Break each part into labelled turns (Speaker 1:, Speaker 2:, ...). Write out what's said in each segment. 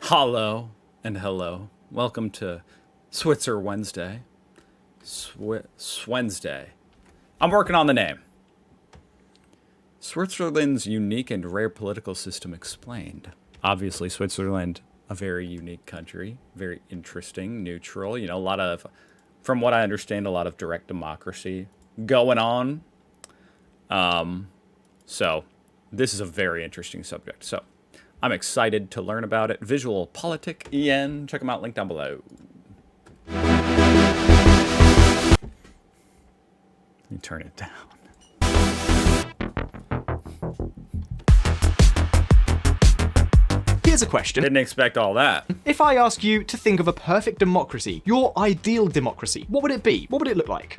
Speaker 1: Hello and hello. Welcome to Switzer Wednesday. Wednesday. I'm working on the name. Switzerland's unique and rare political system explained. Obviously, Switzerland, a very unique country, very interesting, neutral. A lot of, from what I understand, a lot of direct democracy going on. So this is a very interesting subject. So I'm excited to learn about it. Visual Politic, EN. Check them out, link down below. Let me turn it down.
Speaker 2: Here's a question.
Speaker 1: Didn't expect all that.
Speaker 2: If I ask you to think of a perfect democracy, your ideal democracy, what would it be? What would it look like?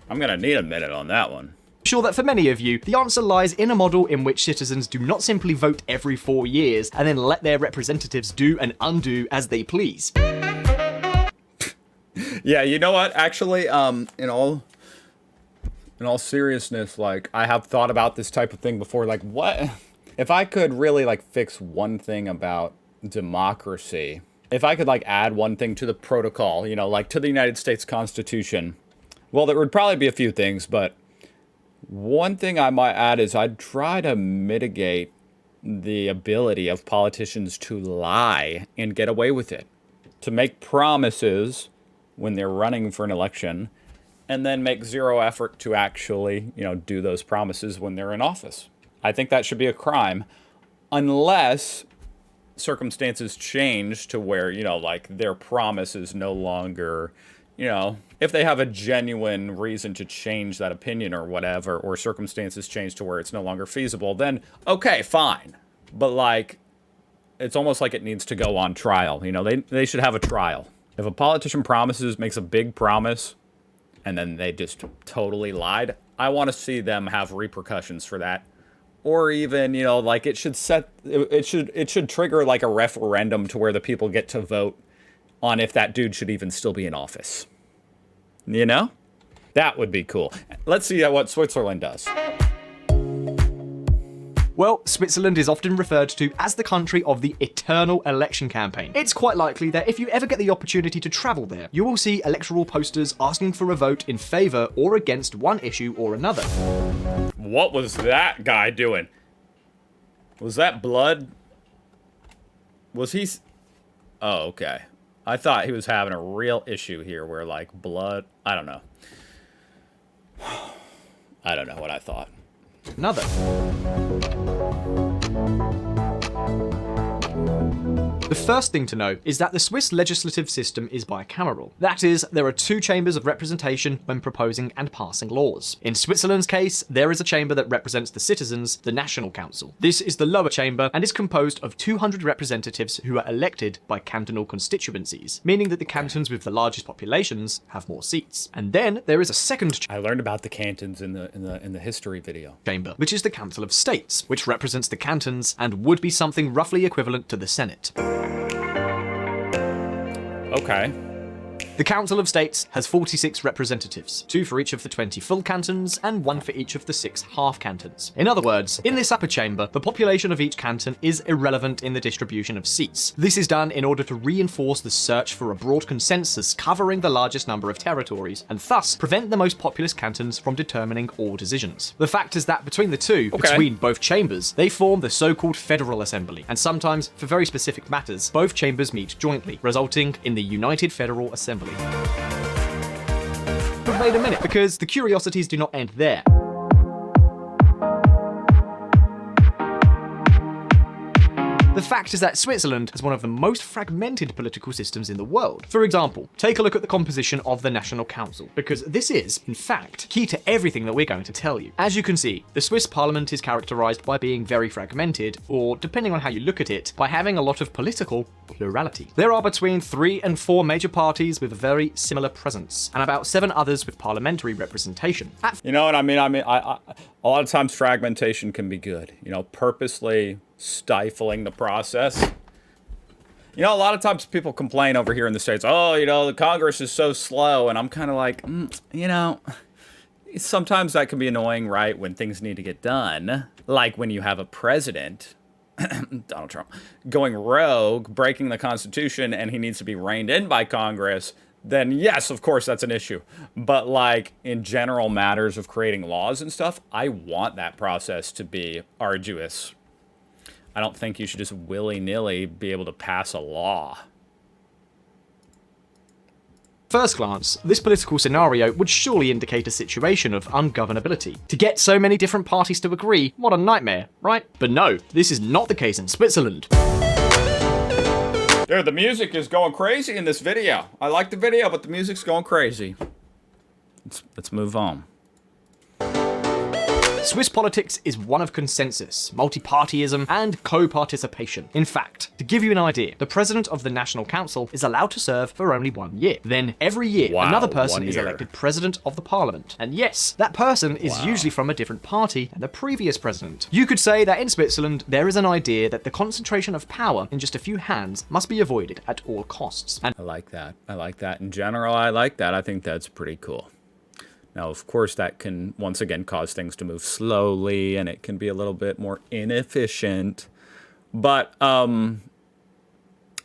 Speaker 1: I'm gonna need a minute on that one.
Speaker 2: Sure that for many of you, the answer lies in a model in which citizens do not simply vote every 4 years and then let their representatives do and undo as they please.
Speaker 1: Yeah, you know what? Actually, in all seriousness, like, I have thought about this type of thing before. Like, what if I could really like fix one thing about democracy? If I could like add one thing to the protocol, like to the United States Constitution. Well, there would probably be a few things, but one thing I might add is I'd try to mitigate the ability of politicians to lie and get away with it, to make promises when they're running for an election, and then make zero effort to actually, do those promises when they're in office. I think that should be a crime, unless circumstances change to where, like their promise is no longer, if they have a genuine reason to change that opinion or whatever, or circumstances change to where it's no longer feasible, then okay, fine. But like, it's almost like it needs to go on trial. They should have a trial. If a politician makes a big promise, and then they just totally lied, I want to see them have repercussions for that. Or even, like it should trigger like a referendum to where the people get to vote on if that dude should even still be in office. That would be cool. Let's see what Switzerland does.
Speaker 2: Well, Switzerland is often referred to as the country of the eternal election campaign. It's quite likely that if you ever get the opportunity to travel there, you will see electoral posters asking for a vote in favour or against one issue or another.
Speaker 1: What was that guy doing? Was that blood? Was he... Oh, okay. I thought he was having a real issue here where, like, blood... I don't know. I don't know what I thought.
Speaker 2: Another. The first thing to know is that the Swiss legislative system is bicameral. That is, there are 2 chambers of representation when proposing and passing laws. In Switzerland's case, there is a chamber that represents the citizens, the National Council. This is the lower chamber and is composed of 200 representatives who are elected by cantonal constituencies, meaning that the cantons with the largest populations have more seats. And then there is a second
Speaker 1: I learned about the cantons in the history video.
Speaker 2: chamber, which is the Council of States, which represents the cantons and would be something roughly equivalent to the Senate.
Speaker 1: Okay.
Speaker 2: The Council of States has 46 representatives, 2 for each of the 20 full cantons and 1 for each of the 6 half cantons. In other words, in this upper chamber, the population of each canton is irrelevant in the distribution of seats. This is done in order to reinforce the search for a broad consensus covering the largest number of territories, and thus prevent the most populous cantons from determining all decisions. The fact is that between the two, between both chambers, they form the so-called Federal Assembly, and sometimes, for very specific matters, both chambers meet jointly, resulting in the United Federal Assembly. But wait a minute, because the curiosities do not end there. The fact is that Switzerland has one of the most fragmented political systems in the world. For example, take a look at the composition of the National Council, because this is, in fact, key to everything that we're going to tell you. As you can see, the Swiss parliament is characterized by being very fragmented, or, depending on how you look at it, by having a lot of political plurality. There are between 3 and 4 major parties with a very similar presence, and about 7 others with parliamentary representation.
Speaker 1: You know what I mean? A lot of times fragmentation can be good. Purposely stifling the process. A lot of times people complain over here in the States, oh, the Congress is so slow, and I'm kind of like, sometimes that can be annoying, right? When things need to get done, like when you have a president, Donald Trump, going rogue, breaking the Constitution, and he needs to be reined in by Congress, then yes, of course, that's an issue. But like in general matters of creating laws and stuff, I want that process to be arduous. I don't think you should just willy-nilly be able to pass a law.
Speaker 2: First glance, this political scenario would surely indicate a situation of ungovernability. To get so many different parties to agree, what a nightmare, right? But no, this is not the case in Switzerland.
Speaker 1: Dude, the music is going crazy in this video. I like the video, but the music's going crazy. Let's move on.
Speaker 2: Swiss politics is one of consensus, multi-partyism, and co-participation. In fact, to give you an idea, the president of the National Council is allowed to serve for only 1 year. Then every year, another person is elected president of the parliament. And yes, that person is usually from a different party than the previous president. You could say that in Switzerland, there is an idea that the concentration of power in just a few hands must be avoided at all costs. And
Speaker 1: I like that. I like that. In general, I like that. I think that's pretty cool. Now, of course, that can, once again, cause things to move slowly, and it can be a little bit more inefficient. But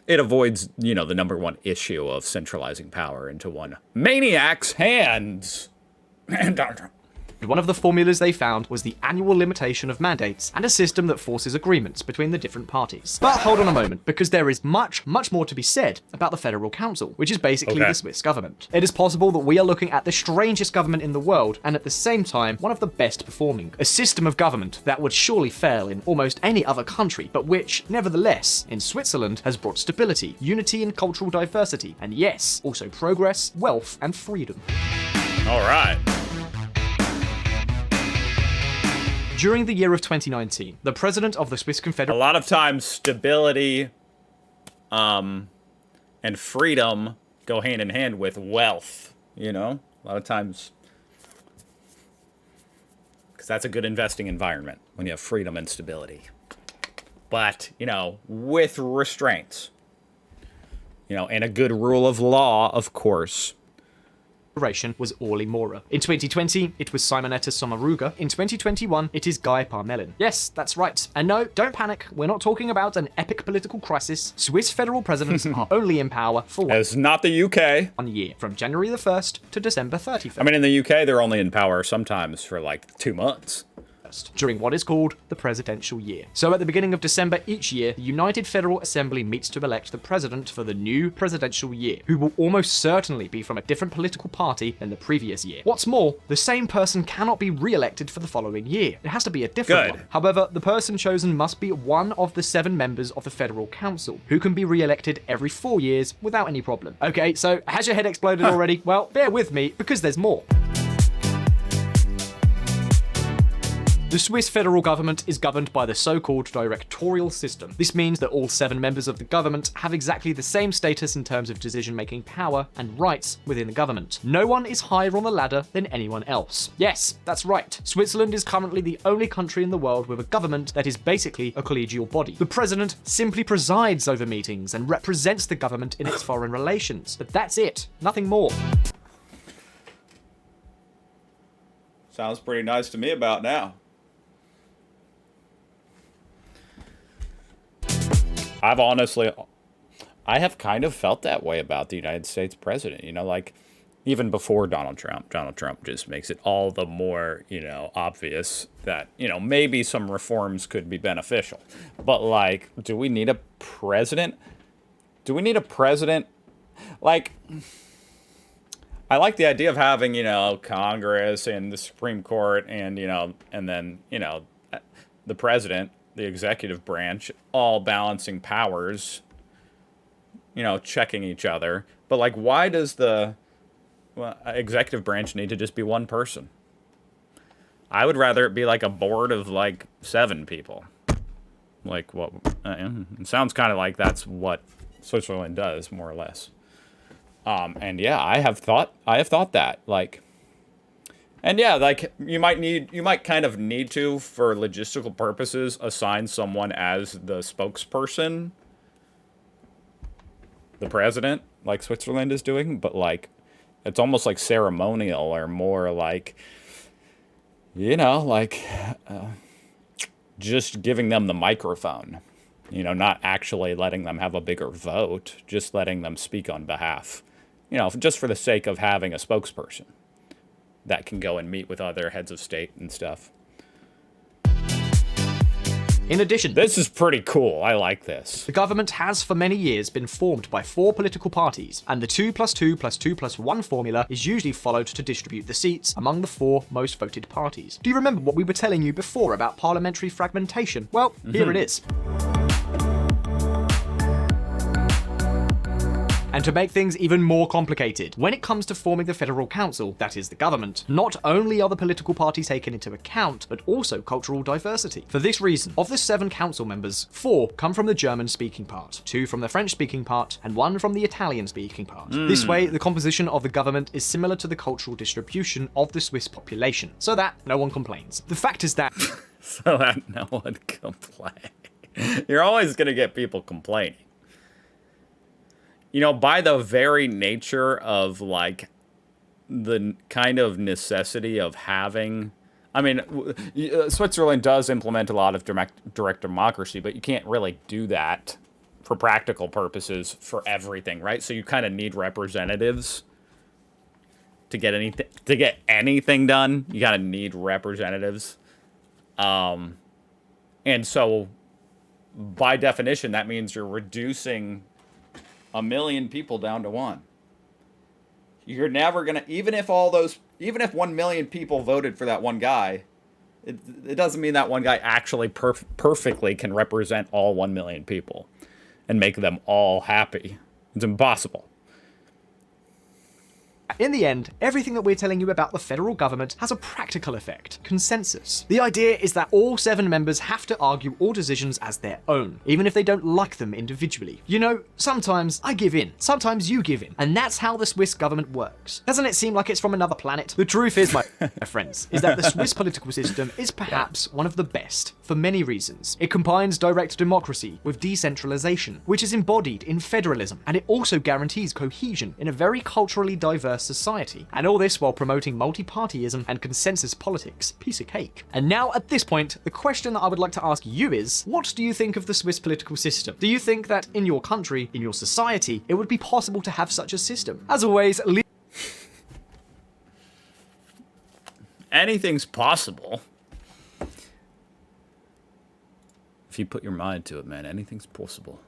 Speaker 1: it avoids, you know, the number one issue of centralizing power into one maniac's hands. And Donald Trump.
Speaker 2: one of the formulas they found was the annual limitation of mandates and a system that forces agreements between the different parties. But hold on a moment, because there is much more to be said about the Federal Council, which is basically the Swiss government. It is possible that we are looking at the strangest government in the world, and at the same time, one of the best performing. A system of government that would surely fail in almost any other country, but which, nevertheless, in Switzerland has brought stability, unity and cultural diversity, and yes, also progress, wealth and freedom.
Speaker 1: All right.
Speaker 2: During the year of 2019, the president of the Swiss Confederation...
Speaker 1: A lot of times, stability and freedom go hand in hand with wealth, you know? A lot of times... Because that's a good investing environment, when you have freedom and stability. But, you know, with restraints. You know, and a good rule of law, of course.
Speaker 2: Was Orly Mora. In 2020, it was Simonetta Sommaruga. In 2021, it is Guy Parmelin. Yes, that's right. And no, don't panic. We're not talking about an epic political crisis. Swiss federal presidents are only in power for
Speaker 1: It's not the UK.
Speaker 2: 1 year, from January the 1st to December 31st.
Speaker 1: I mean, in the UK, they're only in power sometimes for like 2 months.
Speaker 2: During what is called the presidential year. So at the beginning of December each year, the United Federal Assembly meets to elect the president for the new presidential year, who will almost certainly be from a different political party than the previous year. What's more, the same person cannot be re-elected for the following year. It has to be a different one. However, the person chosen must be one of the 7 members of the Federal Council, who can be re-elected every 4 years without any problem. Okay, so has your head exploded already? Well, bear with me, because there's more. The Swiss federal government is governed by the so-called directorial system. This means that all 7 members of the government have exactly the same status in terms of decision-making power and rights within the government. No one is higher on the ladder than anyone else. Yes, that's right. Switzerland is currently the only country in the world with a government that is basically a collegial body. The president simply presides over meetings and represents the government in its foreign relations. But that's it. Nothing more.
Speaker 1: Sounds pretty nice to me about now. I have kind of felt that way about the United States president, you know, like even before Donald Trump just makes it all the more, you know, obvious that, you know, maybe some reforms could be beneficial. But like, do we need a president? Do we need a president? Like, I like the idea of having, you know, Congress and the Supreme Court and, you know, and then, you know, the president, the executive branch, all balancing powers, you know, checking each other. But, like, why does the executive branch need to just be one person? I would rather it be, like, a board of, like, 7 people. Like, what? It sounds kind of like that's what Switzerland does, more or less. And, yeah, I have thought that, like... And yeah, like you might kind of need to, for logistical purposes, assign someone as the spokesperson, the president, like Switzerland is doing, but like it's almost like ceremonial or more like you know, like just giving them the microphone, you know, not actually letting them have a bigger vote, just letting them speak on behalf, you know, just for the sake of having a spokesperson that can go and meet with other heads of state and stuff.
Speaker 2: In addition,
Speaker 1: This is pretty cool. I like this.
Speaker 2: the government has for many years been formed by 4 political parties, and the 2 + 2 + 2 + 1 formula is usually followed to distribute the seats among the 4 most voted parties. Do you remember what we were telling you before about parliamentary fragmentation? Well, here it is. And to make things even more complicated, when it comes to forming the Federal Council, that is the government, not only are the political parties taken into account, but also cultural diversity. For this reason, of the 7 council members, 4 come from the German-speaking part, 2 from the French-speaking part, and 1 from the Italian-speaking part. This way, the composition of the government is similar to the cultural distribution of the Swiss population, so that no one complains. The fact is that
Speaker 1: So that no one complains. You're always going to get people complaining. You know, by the very nature of, like, the kind of necessity of having... I mean, Switzerland does implement a lot of direct democracy, but you can't really do that for practical purposes for everything, right? So you kind of need representatives to get anything done. You gotta need representatives. And so, by definition, that means you're reducing 1 million people down to 1. You're never gonna, even if 1 million people voted for that one guy, it doesn't mean that one guy actually perfectly can represent all 1 million people and make them all happy. It's impossible.
Speaker 2: in the end, everything that we're telling you about the federal government has a practical effect: consensus. The idea is that all 7 members have to argue all decisions as their own, even if they don't like them individually. You know, sometimes I give in, sometimes you give in, and that's how the Swiss government works. Doesn't it seem like it's from another planet? The truth is, my friends, is that the Swiss political system is perhaps one of the best, for many reasons. It combines direct democracy with decentralization, which is embodied in federalism, and it also guarantees cohesion in a very culturally diverse society. And all this while promoting multi-partyism and consensus politics. Piece of cake. And now, at this point, the question that I would like to ask you is, what do you think of the Swiss political system? Do you think that in your country, in your society, it would be possible to have such a system? As always,
Speaker 1: Anything's possible. If you put your mind to it, man, anything's possible.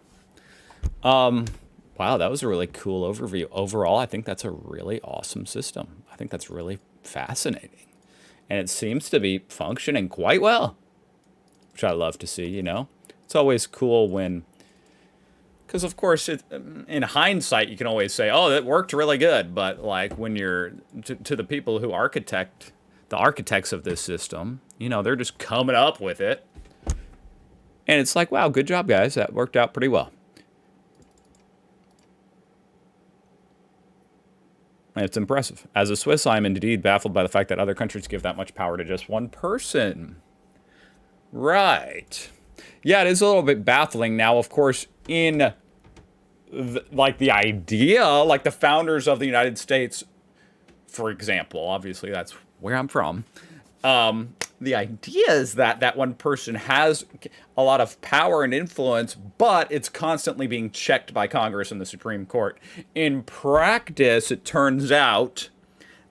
Speaker 1: Wow, that was a really cool overview. Overall, I think that's a really awesome system. I think that's really fascinating. And it seems to be functioning quite well, which I love to see, you know? It's always cool when... Because, of course, in hindsight, you can always say, oh, that worked really good. But, like, when you're... To the people who the architects of this system, you know, they're just coming up with it. And it's like, wow, good job, guys. That worked out pretty well. And it's impressive. As a Swiss, I'm indeed baffled by the fact that other countries give that much power to just one person. Right. Yeah, it is a little bit baffling. Now, of course, in the idea, like the founders of the United States, for example, obviously that's where I'm from. The idea is that that one person has a lot of power and influence, but it's constantly being checked by Congress and the Supreme Court. In practice, it turns out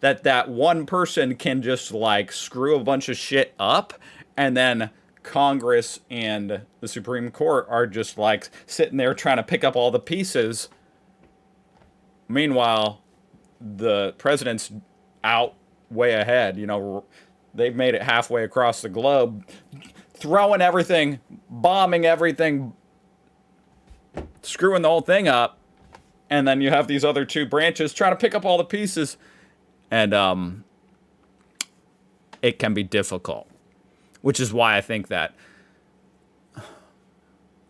Speaker 1: that that one person can just, like, screw a bunch of shit up, and then Congress and the Supreme Court are just, like, sitting there trying to pick up all the pieces. Meanwhile, the president's out way ahead, you know. They've made it halfway across the globe, throwing everything, bombing everything, screwing the whole thing up. And then you have these other two branches trying to pick up all the pieces. And it can be difficult, which is why I think that,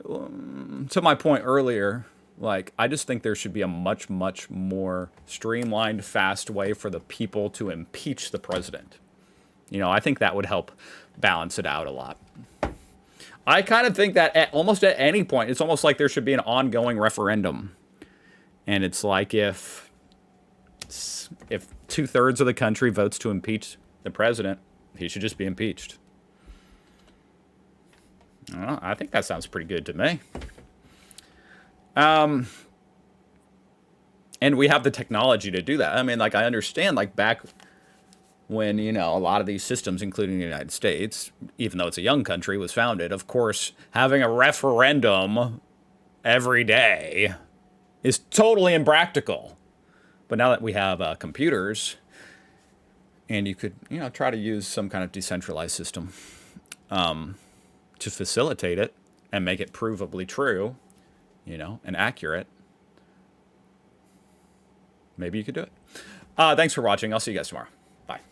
Speaker 1: to my point earlier, like, I just think there should be a much, much more streamlined, fast way for the people to impeach the president. You know, I think that would help balance it out a lot. I kind of think that almost at any point, it's almost like there should be an ongoing referendum. And it's like if 2/3 of the country votes to impeach the president, He should just be impeached. I think that sounds pretty good to me. And we have the technology to do that. I mean, like, I understand, like, back when, you know, a lot of these systems, including the United States, even though it's a young country, was founded, of course, having a referendum every day is totally impractical. But now that we have computers, and you could, you know, try to use some kind of decentralized system to facilitate it and make it provably true, you know, and accurate, maybe you could do it. Thanks for watching. I'll see you guys tomorrow. Bye.